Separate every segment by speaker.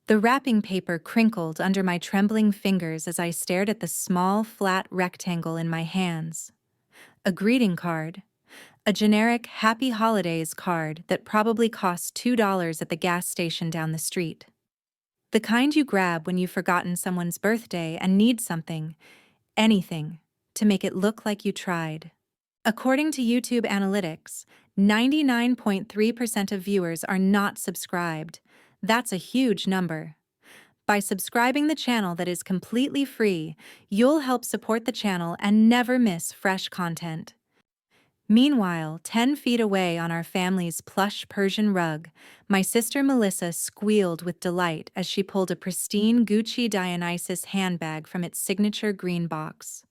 Speaker 1: The wrapping paper crinkled under my trembling fingers as I stared at the small, flat rectangle in my hands. A greeting card. A generic Happy Holidays card that probably cost $2 at the gas station down the street. The kind you grab when you've forgotten someone's birthday and need something, anything, to make it look like you tried. According to YouTube analytics, 99.3% of viewers are not subscribed. That's a huge number. By subscribing the channel that is completely free, you'll help support the channel and never miss fresh content. Meanwhile, 10 feet away on our family's plush Persian rug, my sister Melissa squealed with delight as she pulled a pristine Gucci Dionysus handbag from its signature green box.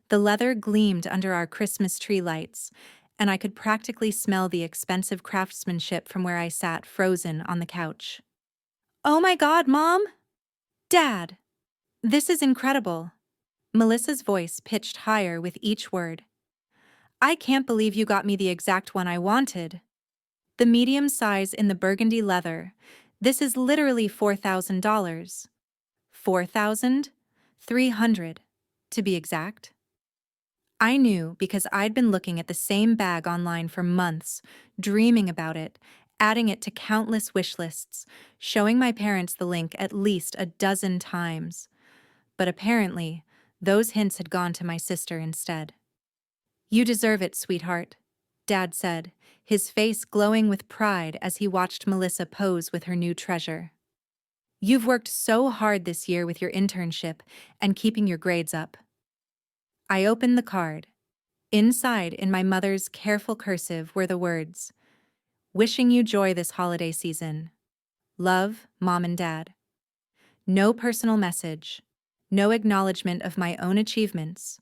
Speaker 1: The leather gleamed under our Christmas tree lights, and I could practically smell the expensive craftsmanship from where I sat frozen on the couch. "Oh my God, Mom! Dad! This is incredible!" Melissa's voice pitched higher with each word. "I can't believe you got me the exact one I wanted. The medium size in the burgundy leather. This is literally $4,000. 4,300, to be exact." I knew because I'd been looking at the same bag online for months, dreaming about it, adding it to countless wish lists, showing my parents the link at least a dozen times. But apparently, those hints had gone to my sister instead. "You deserve it, sweetheart," Dad said, his face glowing with pride as he watched Melissa pose with her new treasure. "You've worked so hard this year with your internship and keeping your grades up." I opened the card. Inside, in my mother's careful cursive, were the words, "Wishing you joy this holiday season. Love, Mom and Dad." No personal message. No acknowledgement of my own achievements.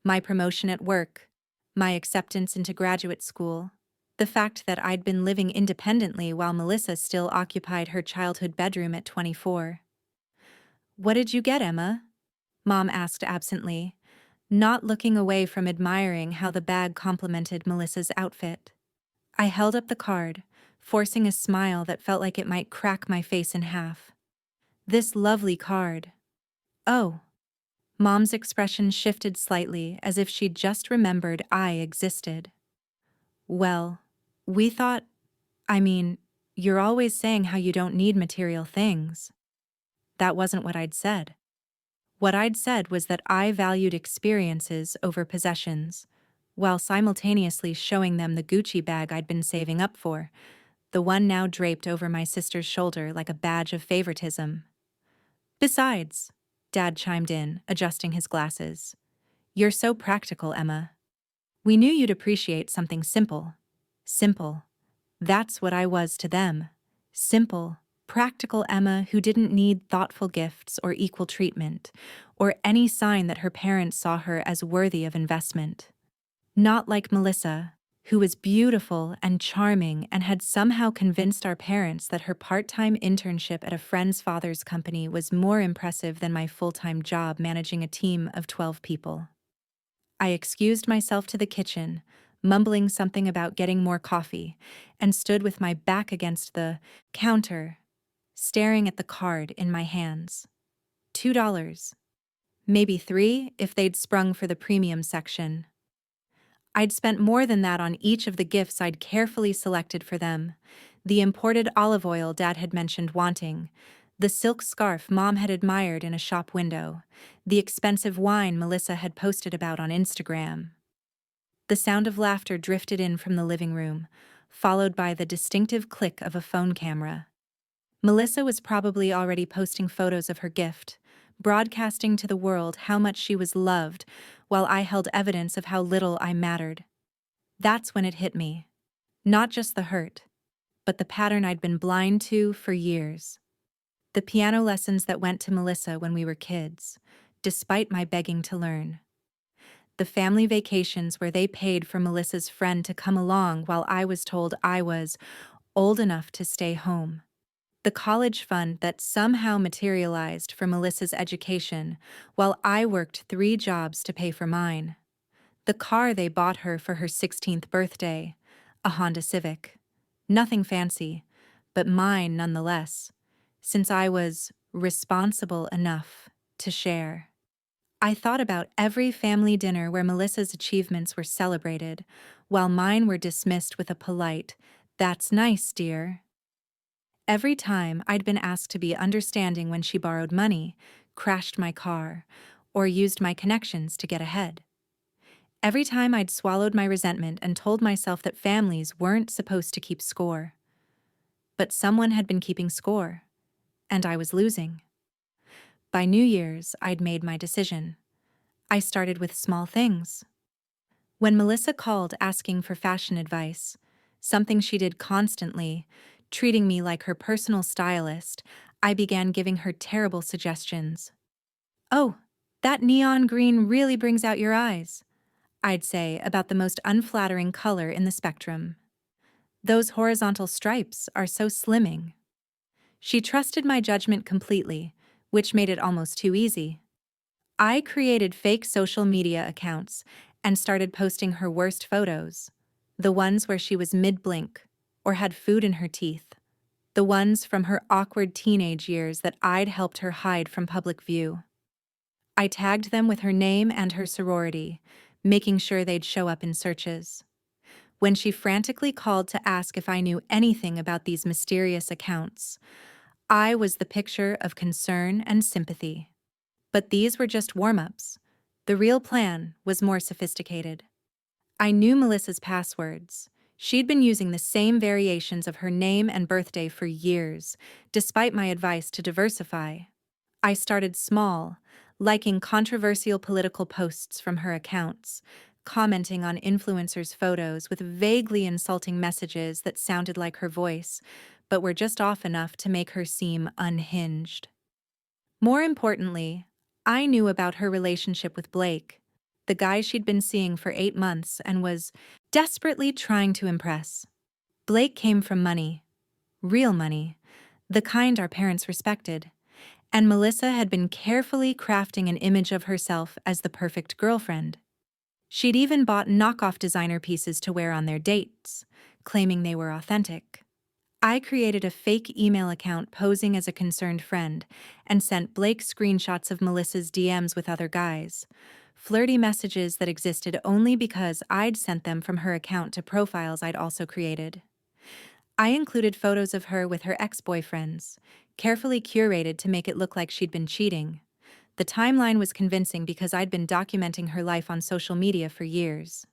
Speaker 1: My promotion at work. My acceptance into graduate school. The fact that I'd been living independently while Melissa still occupied her childhood bedroom at 24. "What did you get, Emma?" Mom asked absently, not looking away from admiring how the bag complemented Melissa's outfit. I held up the card, forcing a smile that felt like it might crack my face in half. "This lovely card." "Oh." Mom's expression shifted slightly as if she'd just remembered I existed. "Well, we thought, you're always saying how you don't need material things." That wasn't what I'd said. What I'd said was that I valued experiences over possessions, while simultaneously showing them the Gucci bag I'd been saving up for, the one now draped over my sister's shoulder like a badge of favoritism. "Besides," Dad chimed in, adjusting his glasses, "you're so practical, Emma. We knew you'd appreciate something simple." Simple. That's what I was to them. Simple, practical Emma who didn't need thoughtful gifts or equal treatment, or any sign that her parents saw her as worthy of investment. Not like Melissa, who was beautiful and charming and had somehow convinced our parents that her part-time internship at a friend's father's company was more impressive than my full-time job managing a team of 12 people. I excused myself to the kitchen, mumbling something about getting more coffee, and stood with my back against the counter, staring at the card in my hands. $2. Maybe $3 if they'd sprung for the premium section. I'd spent more than that on each of the gifts I'd carefully selected for them. The imported olive oil Dad had mentioned wanting, the silk scarf Mom had admired in a shop window, the expensive wine Melissa had posted about on Instagram. The sound of laughter drifted in from the living room, followed by the distinctive click of a phone camera. Melissa was probably already posting photos of her gift, broadcasting to the world how much she was loved, while I held evidence of how little I mattered. That's when it hit me. Not just the hurt, but the pattern I'd been blind to for years. The piano lessons that went to Melissa when we were kids, despite my begging to learn. The family vacations where they paid for Melissa's friend to come along while I was told I was old enough to stay home. The college fund that somehow materialized for Melissa's education while I worked 3 jobs to pay for mine. The car they bought her for her 16th birthday, a Honda Civic. Nothing fancy, but mine nonetheless. since I was responsible enough to share. I thought about every family dinner where Melissa's achievements were celebrated, while mine were dismissed with a polite, "That's nice, dear." Every time I'd been asked to be understanding when she borrowed money, crashed my car, or used my connections to get ahead. Every time I'd swallowed my resentment and told myself that families weren't supposed to keep score. But someone had been keeping score, and I was losing. By New Year's, I'd made my decision. I started with small things. When Melissa called asking for fashion advice, something she did constantly, treating me like her personal stylist, I began giving her terrible suggestions. "Oh, that neon green really brings out your eyes," I'd say about the most unflattering color in the spectrum. "Those horizontal stripes are so slimming." She trusted my judgment completely, which made it almost too easy. I created fake social media accounts and started posting her worst photos. The ones where she was mid-blink or had food in her teeth. The ones from her awkward teenage years that I'd helped her hide from public view. I tagged them with her name and her sorority, making sure they'd show up in searches. When she frantically called to ask if I knew anything about these mysterious accounts, I was the picture of concern and sympathy. But these were just warm-ups. The real plan was more sophisticated. I knew Melissa's passwords. She'd been using the same variations of her name and birthday for years, despite my advice to diversify. I started small, liking controversial political posts from her accounts, commenting on influencers' photos with vaguely insulting messages that sounded like her voice, but were just off enough to make her seem unhinged. More importantly, I knew about her relationship with Blake, the guy she'd been seeing for 8 months and was desperately trying to impress. Blake came from money, real money, the kind our parents respected, and Melissa had been carefully crafting an image of herself as the perfect girlfriend. She'd even bought knockoff designer pieces to wear on their dates, claiming they were authentic. I created a fake email account posing as a concerned friend and sent Blake screenshots of Melissa's DMs with other guys, flirty messages that existed only because I'd sent them from her account to profiles I'd also created. I included photos of her with her ex-boyfriends, carefully curated to make it look like she'd been cheating. The timeline was convincing because I'd been documenting her life on social media for years.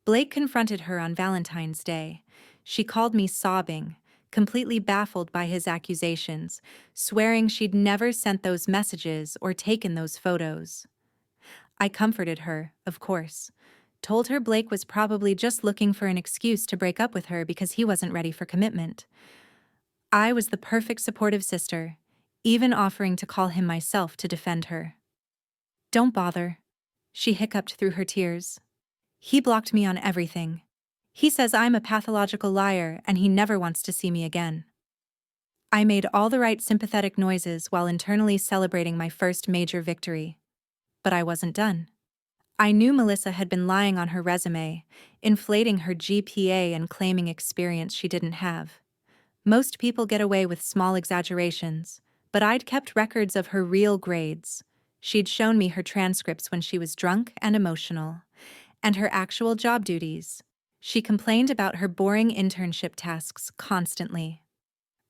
Speaker 1: Blake confronted her on Valentine's Day. She called me sobbing, completely baffled by his accusations, swearing she'd never sent those messages or taken those photos. I comforted her, of course, told her Blake was probably just looking for an excuse to break up with her because he wasn't ready for commitment. I was the perfect supportive sister, even offering to call him myself to defend her. "Don't bother," she hiccuped through her tears. "He blocked me on everything. He says I'm a pathological liar and he never wants to see me again." I made all the right sympathetic noises while internally celebrating my first major victory. But I wasn't done. I knew Melissa had been lying on her resume, inflating her GPA and claiming experience she didn't have. Most people get away with small exaggerations, but I'd kept records of her real grades. She'd shown me her transcripts when she was drunk and emotional, and her actual job duties. She complained about her boring internship tasks constantly.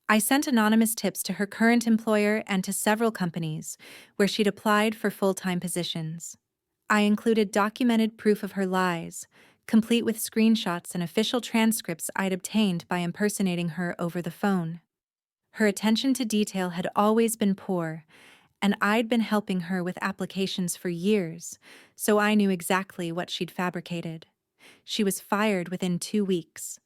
Speaker 1: I sent anonymous tips to her current employer and to several companies where she'd applied for full-time positions. I included documented proof of her lies, complete with screenshots and official transcripts I'd obtained by impersonating her over the phone. Her attention to detail had always been poor, and I'd been helping her with applications for years, so I knew exactly what she'd fabricated. She was fired within 2 weeks.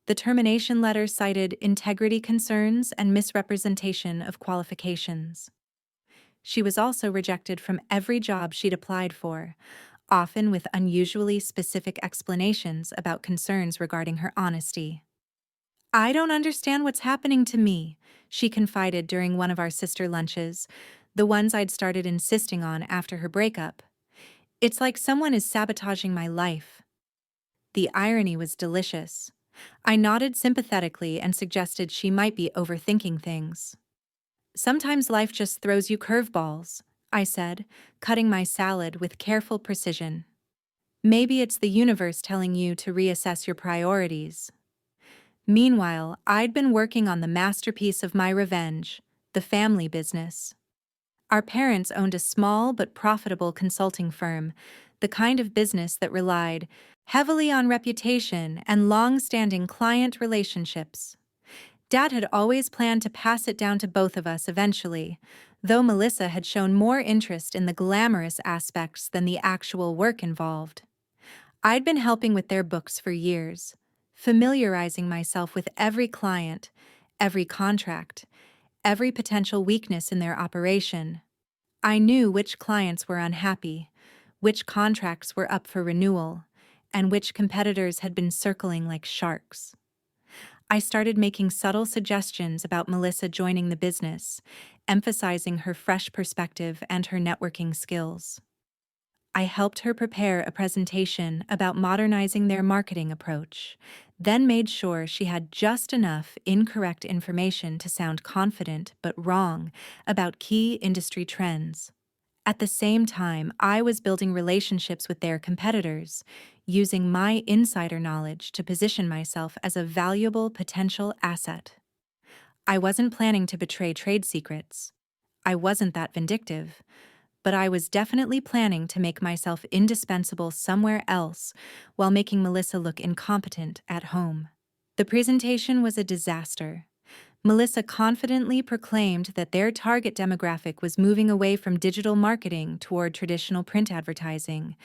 Speaker 1: The termination letter cited integrity concerns and misrepresentation of qualifications. She was also rejected from every job she'd applied for, often with unusually specific explanations about concerns regarding her honesty. "I don't understand what's happening to me," she confided during one of our sister lunches, the ones I'd started insisting on after her breakup. "It's like someone is sabotaging my life." The irony was delicious. I nodded sympathetically and suggested she might be overthinking things. Sometimes life just throws you curveballs, I said, cutting my salad with careful precision. Maybe it's the universe telling you to reassess your priorities. Meanwhile, I'd been working on the masterpiece of my revenge, the family business. Our parents owned a small but profitable consulting firm, the kind of business that relied heavily on reputation and long-standing client relationships. Dad had always planned to pass it down to both of us eventually, though Melissa had shown more interest in the glamorous aspects than the actual work involved. I'd been helping with their books for years, familiarizing myself with every client, every contract, every potential weakness in their operation. I knew which clients were unhappy, which contracts were up for renewal, and which competitors had been circling like sharks. I started making subtle suggestions about Melissa joining the business, emphasizing her fresh perspective and her networking skills. I helped her prepare a presentation about modernizing their marketing approach, then made sure she had just enough incorrect information to sound confident but wrong about key industry trends. At the same time, I was building relationships with their competitors, using my insider knowledge to position myself as a valuable potential asset. I wasn't planning to betray trade secrets. I wasn't that vindictive, but I was definitely planning to make myself indispensable somewhere else while making Melissa look incompetent at home. The presentation was a disaster. Melissa confidently proclaimed that their target demographic was moving away from digital marketing toward traditional print advertising,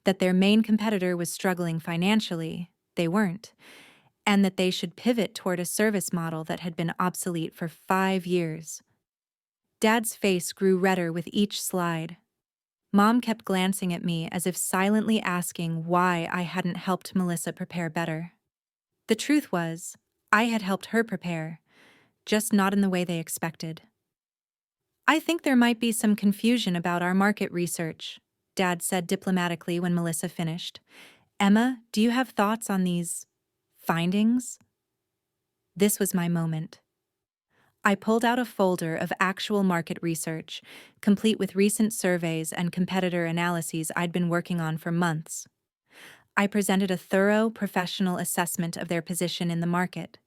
Speaker 1: that their main competitor was struggling financially, they weren't, and that they should pivot toward a service model that had been obsolete for 5 years. Dad's face grew redder with each slide. Mom kept glancing at me as if silently asking why I hadn't helped Melissa prepare better. The truth was, I had helped her prepare, just not in the way they expected. I think there might be some confusion about our market research, Dad said diplomatically when Melissa finished. Emma, do you have thoughts on these findings? This was my moment. I pulled out a folder of actual market research, complete with recent surveys and competitor analyses I'd been working on for months. I presented a thorough, professional assessment of their position in the market,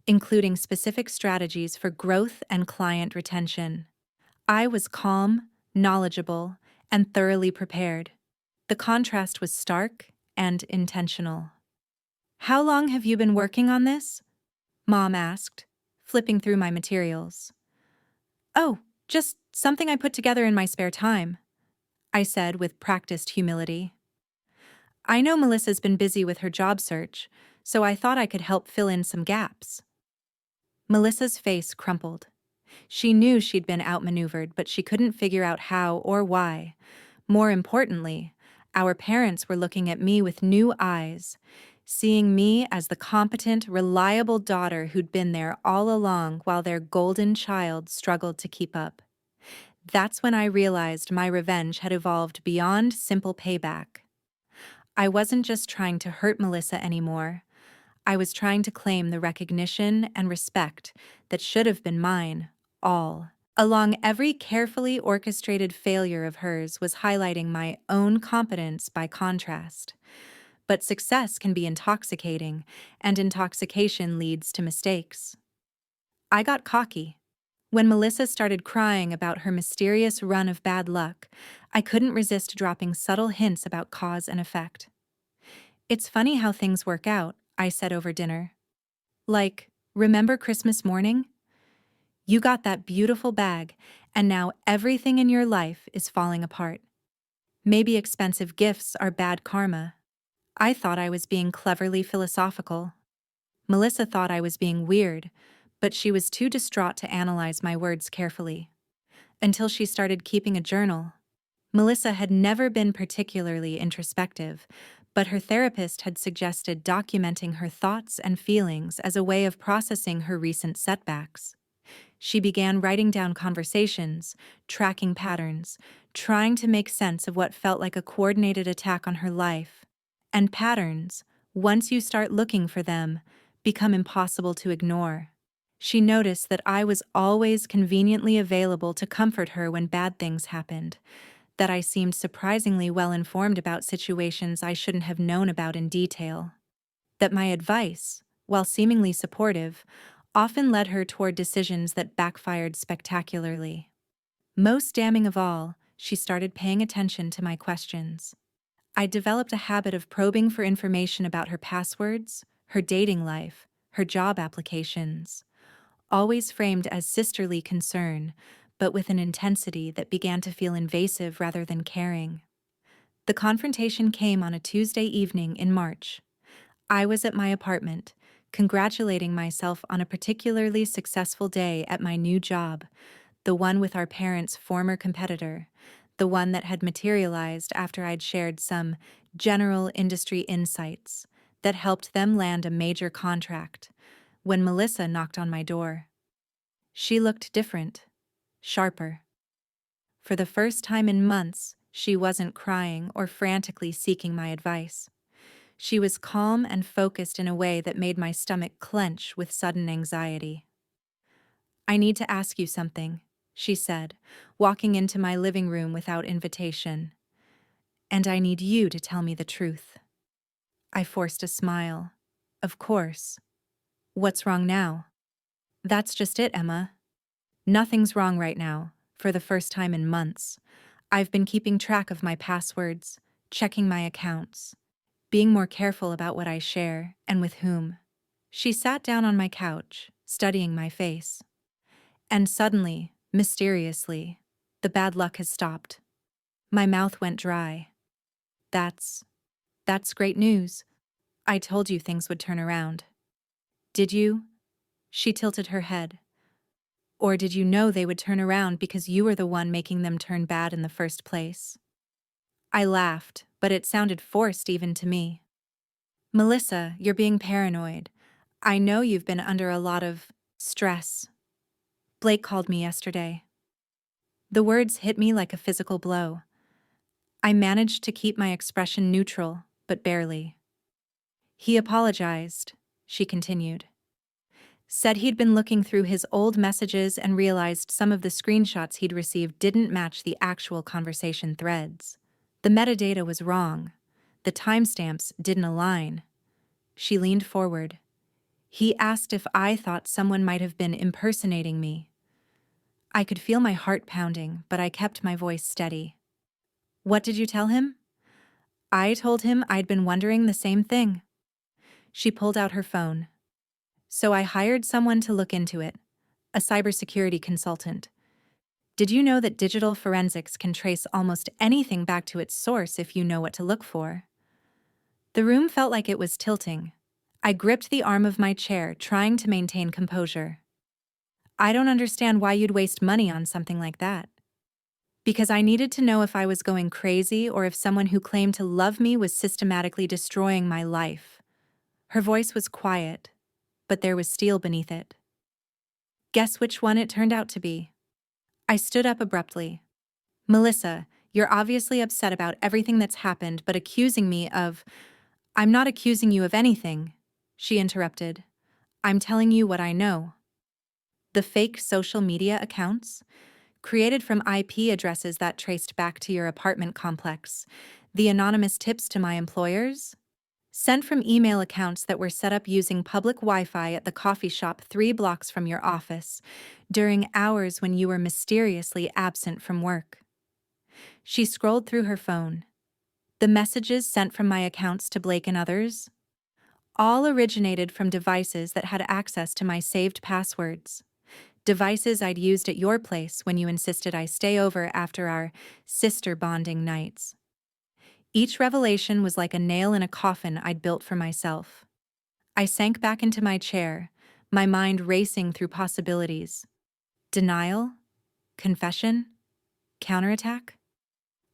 Speaker 1: including specific strategies for growth and client retention. I was calm, knowledgeable, and thoroughly prepared. The contrast was stark and intentional. How long have you been working on this? Mom asked, flipping through my materials. Oh, just something I put together in my spare time, I said with practiced humility. I know Melissa's been busy with her job search, so I thought I could help fill in some gaps. Melissa's face crumpled. She knew she'd been outmaneuvered, but she couldn't figure out how or why. More importantly, our parents were looking at me with new eyes, seeing me as the competent, reliable daughter who'd been there all along while their golden child struggled to keep up. That's when I realized my revenge had evolved beyond simple payback. I wasn't just trying to hurt Melissa anymore. I was trying to claim the recognition and respect that should have been mine, all. Along every carefully orchestrated failure of hers was highlighting my own competence by contrast. But success can be intoxicating, and intoxication leads to mistakes. I got cocky. When Melissa started crying about her mysterious run of bad luck, I couldn't resist dropping subtle hints about cause and effect. It's funny how things work out, I said over dinner. Like, remember Christmas morning? You got that beautiful bag, and now everything in your life is falling apart. Maybe expensive gifts are bad karma. I thought I was being cleverly philosophical. Melissa thought I was being weird, but she was too distraught to analyze my words carefully. Until she started keeping a journal. Melissa had never been particularly introspective, but her therapist had suggested documenting her thoughts and feelings as a way of processing her recent setbacks. She began writing down conversations, tracking patterns, trying to make sense of what felt like a coordinated attack on her life. And patterns, once you start looking for them, become impossible to ignore. She noticed that I was always conveniently available to comfort her when bad things happened, that I seemed surprisingly well informed about situations I shouldn't have known about in detail, that my advice, while seemingly supportive, often led her toward decisions that backfired spectacularly. Most damning of all, she started paying attention to my questions. I developed a habit of probing for information about her passwords, her dating life, her job applications, always framed as sisterly concern, but with an intensity that began to feel invasive rather than caring. The confrontation came on a Tuesday evening in March. I was at my apartment, congratulating myself on a particularly successful day at my new job, the one with our parents' former competitor, the one that had materialized after I'd shared some general industry insights that helped them land a major contract, when Melissa knocked on my door. She looked different, sharper. For the first time in months, she wasn't crying or frantically seeking my advice. She was calm and focused in a way that made my stomach clench with sudden anxiety. "I need to ask you something," she said, walking into my living room without invitation. "And I need you to tell me the truth." I forced a smile. "Of course. What's wrong now?" "That's just it, Emma. Nothing's wrong right now, for the first time in months. I've been keeping track of my passwords, checking my accounts, being more careful about what I share and with whom." She sat down on my couch, studying my face. "And suddenly, mysteriously, the bad luck has stopped." My mouth went dry. That's that's great news. I told you things would turn around." "Did you?" She tilted her head. "Or did you know they would turn around because you were the one making them turn bad in the first place?" I laughed, but it sounded forced even to me. "Melissa, you're being paranoid. I know you've been under a lot of stress. Blake called me yesterday." The words hit me like a physical blow. I managed to keep my expression neutral, but barely. "He apologized," she continued. "Said he'd been looking through his old messages and realized some of the screenshots he'd received didn't match the actual conversation threads. The metadata was wrong. The timestamps didn't align." She leaned forward. "He asked if I thought someone might have been impersonating me." I could feel my heart pounding, but I kept my voice steady. "What did you tell him?" "I told him I'd been wondering the same thing." She pulled out her phone. "So I hired someone to look into it, a cybersecurity consultant. Did you know that digital forensics can trace almost anything back to its source if you know what to look for?" The room felt like it was tilting. I gripped the arm of my chair, trying to maintain composure. "I don't understand why you'd waste money on something like that." "Because I needed to know if I was going crazy or if someone who claimed to love me was systematically destroying my life." Her voice was quiet, but there was steel beneath it. Guess which one it turned out to be? I stood up abruptly. "Melissa, you're obviously upset about everything that's happened, but accusing me of—" "I'm not accusing you of anything," she interrupted. "I'm telling you what I know." "The fake social media accounts? Created from IP addresses that traced back to your apartment complex. The anonymous tips to my employers? Sent from email accounts that were set up using public Wi-Fi at the coffee shop 3 blocks from your office, during hours when you were mysteriously absent from work." She scrolled through her phone. "The messages sent from my accounts to Blake and others? All originated from devices that had access to my saved passwords. Devices I'd used at your place when you insisted I stay over after our sister bonding nights." Each revelation was like a nail in a coffin I'd built for myself. I sank back into my chair, my mind racing through possibilities. Denial? Confession? Counterattack?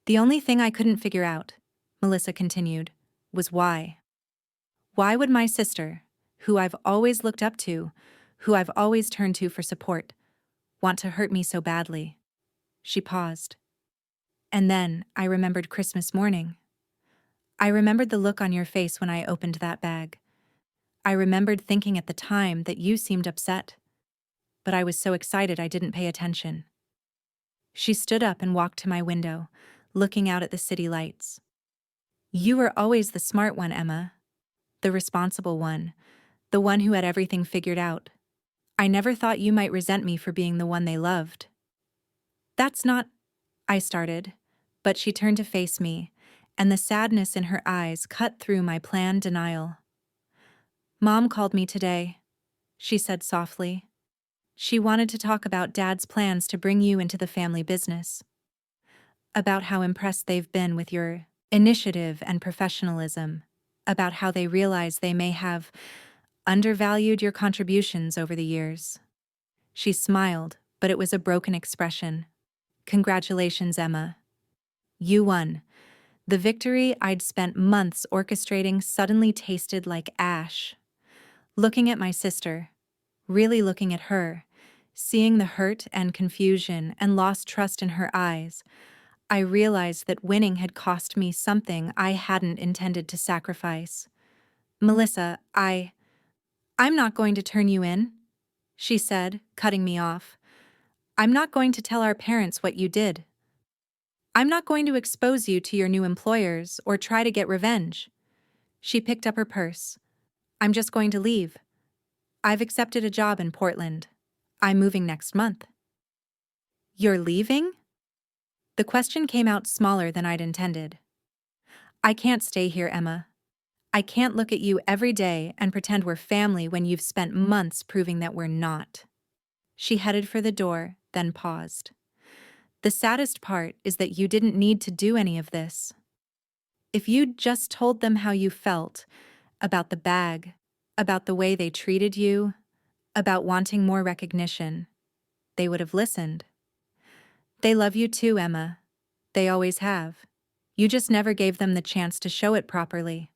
Speaker 1: "The only thing I couldn't figure out," Melissa continued, "was why. Why would my sister, who I've always looked up to, who I've always turned to for support, want to hurt me so badly?" She paused. "And then I remembered Christmas morning. I remembered the look on your face when I opened that bag. I remembered thinking at the time that you seemed upset. but I was so excited I didn't pay attention. She stood up and walked to my window, looking out at the city lights. You were always the smart one, Emma. The responsible one. The one who had everything figured out. I never thought you might resent me for being the one they loved. That's not, I started, but she turned to face me, and the sadness in her eyes cut through my planned denial. Mom called me today, she said softly. She wanted to talk about Dad's plans to bring you into the family business. About how impressed they've been with your initiative and professionalism. About how they realize they may have undervalued your contributions over the years. She smiled, but it was a broken expression. Congratulations, Emma. You won. The victory I'd spent months orchestrating suddenly tasted like ash. Looking at my sister, really looking at her, seeing the hurt and confusion and lost trust in her eyes, I realized that winning had cost me something I hadn't intended to sacrifice. Melissa, I'm not going to turn you in, she said, cutting me off. I'm not going to tell our parents what you did. I'm not going to expose you to your new employers or try to get revenge. She picked up her purse. I'm just going to leave. I've accepted a job in Portland. I'm moving next month. You're leaving? The question came out smaller than I'd intended. I can't stay here, Emma. I can't look at you every day and pretend we're family when you've spent months proving that we're not. She headed for the door, then paused. The saddest part is that you didn't need to do any of this. If you'd just told them how you felt, about the bag, about the way they treated you, about wanting more recognition, they would have listened. They love you too, Emma. They always have. You just never gave them the chance to show it properly.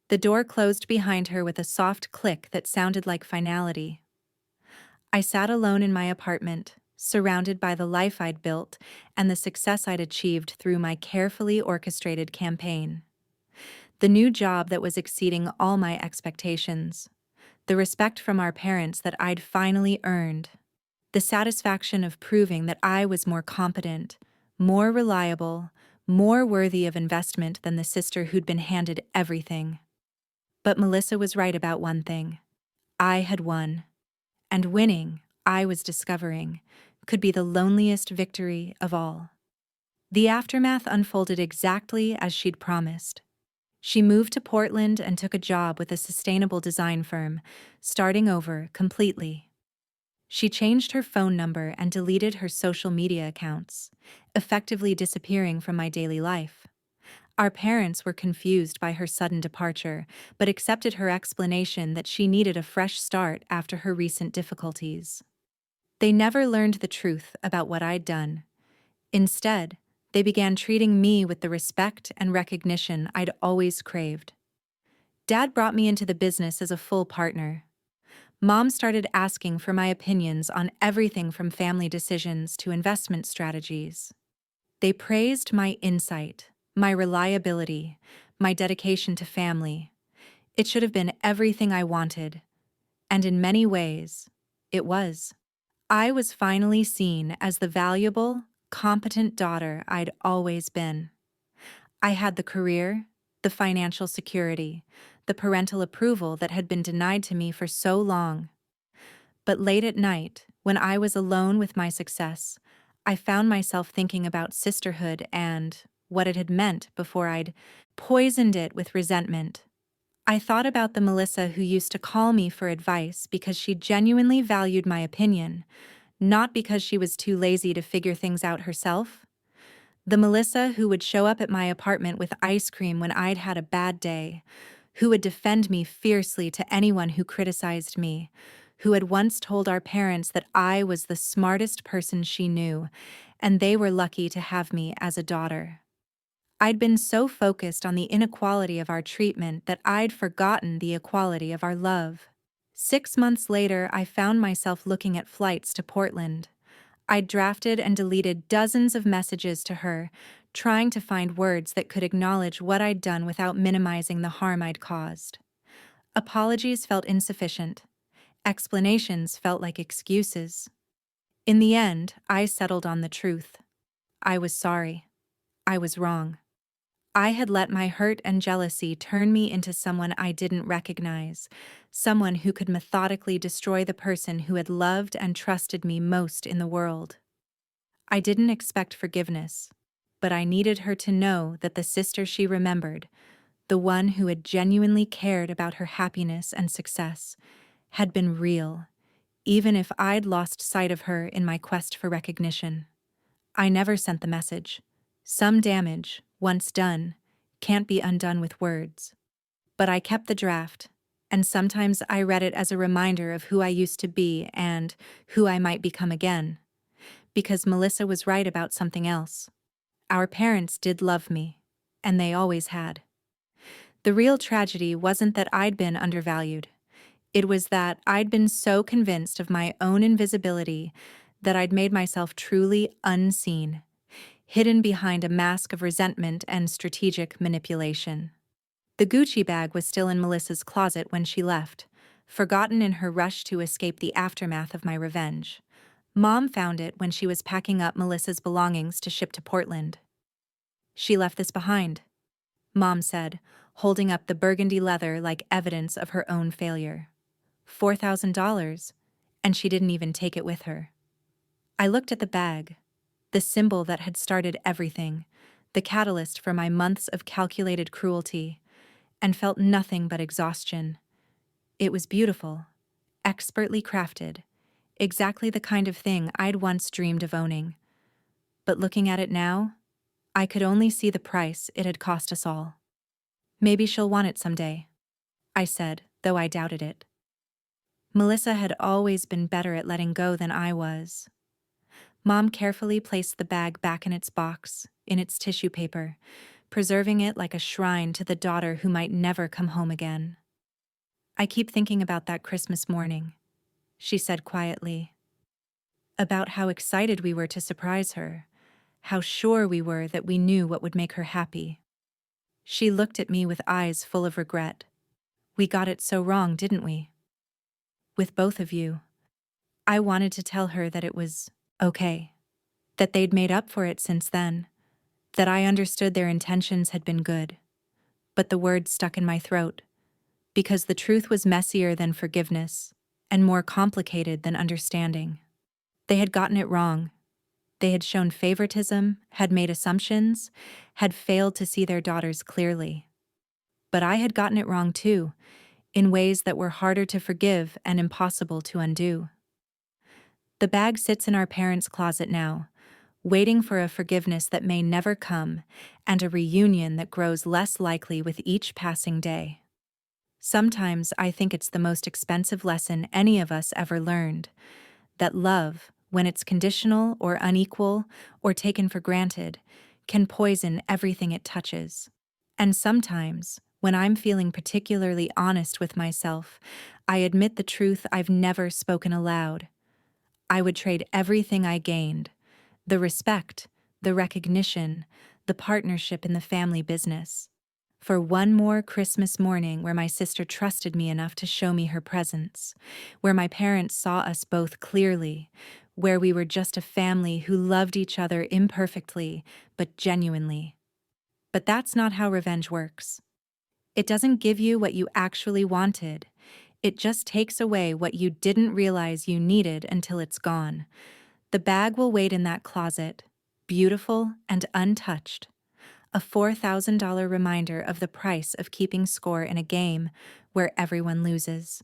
Speaker 1: The door closed behind her with a soft click that sounded like finality. I sat alone in my apartment, surrounded by the life I'd built and the success I'd achieved through my carefully orchestrated campaign. The new job that was exceeding all my expectations. The respect from our parents that I'd finally earned. The satisfaction of proving that I was more competent, more reliable, more worthy of investment than the sister who'd been handed everything. But Melissa was right about one thing. I had won. And winning, I was discovering, could be the loneliest victory of all. The aftermath unfolded exactly as she'd promised. She moved to Portland and took a job with a sustainable design firm, starting over completely. She changed her phone number and deleted her social media accounts, effectively disappearing from my daily life. Our parents were confused by her sudden departure, but accepted her explanation that she needed a fresh start after her recent difficulties. They never learned the truth about what I'd done. Instead, they began treating me with the respect and recognition I'd always craved. Dad brought me into the business as a full partner. Mom started asking for my opinions on everything from family decisions to investment strategies. They praised my insight, my reliability, my dedication to family. It should have been everything I wanted. And in many ways, it was. I was finally seen as the valuable, competent daughter I'd always been. I had the career, the financial security, the parental approval that had been denied to me for so long. But late at night, when I was alone with my success, I found myself thinking about sisterhood and what it had meant before I'd poisoned it with resentment. I thought about the Melissa who used to call me for advice because she genuinely valued my opinion, not because she was too lazy to figure things out herself. The Melissa who would show up at my apartment with ice cream when I'd had a bad day, who would defend me fiercely to anyone who criticized me, who had once told our parents that I was the smartest person she knew, and they were lucky to have me as a daughter. I'd been so focused on the inequality of our treatment that I'd forgotten the equality of our love. 6 months later, I found myself looking at flights to Portland. I'd drafted and deleted dozens of messages to her, trying to find words that could acknowledge what I'd done without minimizing the harm I'd caused. Apologies felt insufficient. Explanations felt like excuses. In the end, I settled on the truth. I was sorry. I was wrong. I had let my hurt and jealousy turn me into someone I didn't recognize, someone who could methodically destroy the person who had loved and trusted me most in the world. I didn't expect forgiveness, but I needed her to know that the sister she remembered, the one who had genuinely cared about her happiness and success, had been real, even if I'd lost sight of her in my quest for recognition. I never sent the message. Some damage, once done, can't be undone with words. But I kept the draft, and sometimes I read it as a reminder of who I used to be and who I might become again. Because Melissa was right about something else. Our parents did love me, and they always had. The real tragedy wasn't that I'd been undervalued. It was that I'd been so convinced of my own invisibility that I'd made myself truly unseen, hidden behind a mask of resentment and strategic manipulation. The Gucci bag was still in Melissa's closet when she left, forgotten in her rush to escape the aftermath of my revenge. Mom found it when she was packing up Melissa's belongings to ship to Portland. "She left this behind," Mom said, holding up the burgundy leather like evidence of her own failure. $4,000, and she didn't even take it with her. I looked at the bag, the symbol that had started everything, the catalyst for my months of calculated cruelty, and felt nothing but exhaustion. It was beautiful, expertly crafted, exactly the kind of thing I'd once dreamed of owning. But looking at it now, I could only see the price it had cost us all. "Maybe she'll want it someday," I said, though I doubted it. Melissa had always been better at letting go than I was. Mom carefully placed the bag back in its box, in its tissue paper, preserving it like a shrine to the daughter who might never come home again. "I keep thinking about that Christmas morning," she said quietly. "About how excited we were to surprise her, how sure we were that we knew what would make her happy." She looked at me with eyes full of regret. "We got it so wrong, didn't we? With both of you." I wanted to tell her that it was okay, that they'd made up for it since then, that I understood their intentions had been good. But the words stuck in my throat, because the truth was messier than forgiveness and more complicated than understanding. They had gotten it wrong. They had shown favoritism, had made assumptions, had failed to see their daughters clearly. But I had gotten it wrong too, in ways that were harder to forgive and impossible to undo. The bag sits in our parents' closet now, waiting for a forgiveness that may never come and a reunion that grows less likely with each passing day. Sometimes I think it's the most expensive lesson any of us ever learned, that love, when it's conditional or unequal or taken for granted, can poison everything it touches. And sometimes, when I'm feeling particularly honest with myself, I admit the truth I've never spoken aloud. I would trade everything I gained, the respect, the recognition, the partnership in the family business, for one more Christmas morning where my sister trusted me enough to show me her presence, where my parents saw us both clearly, where we were just a family who loved each other imperfectly, but genuinely. But that's not how revenge works. It doesn't give you what you actually wanted. It just takes away what you didn't realize you needed until it's gone. The bag will wait in that closet, beautiful and untouched, a $4,000 reminder of the price of keeping score in a game where everyone loses.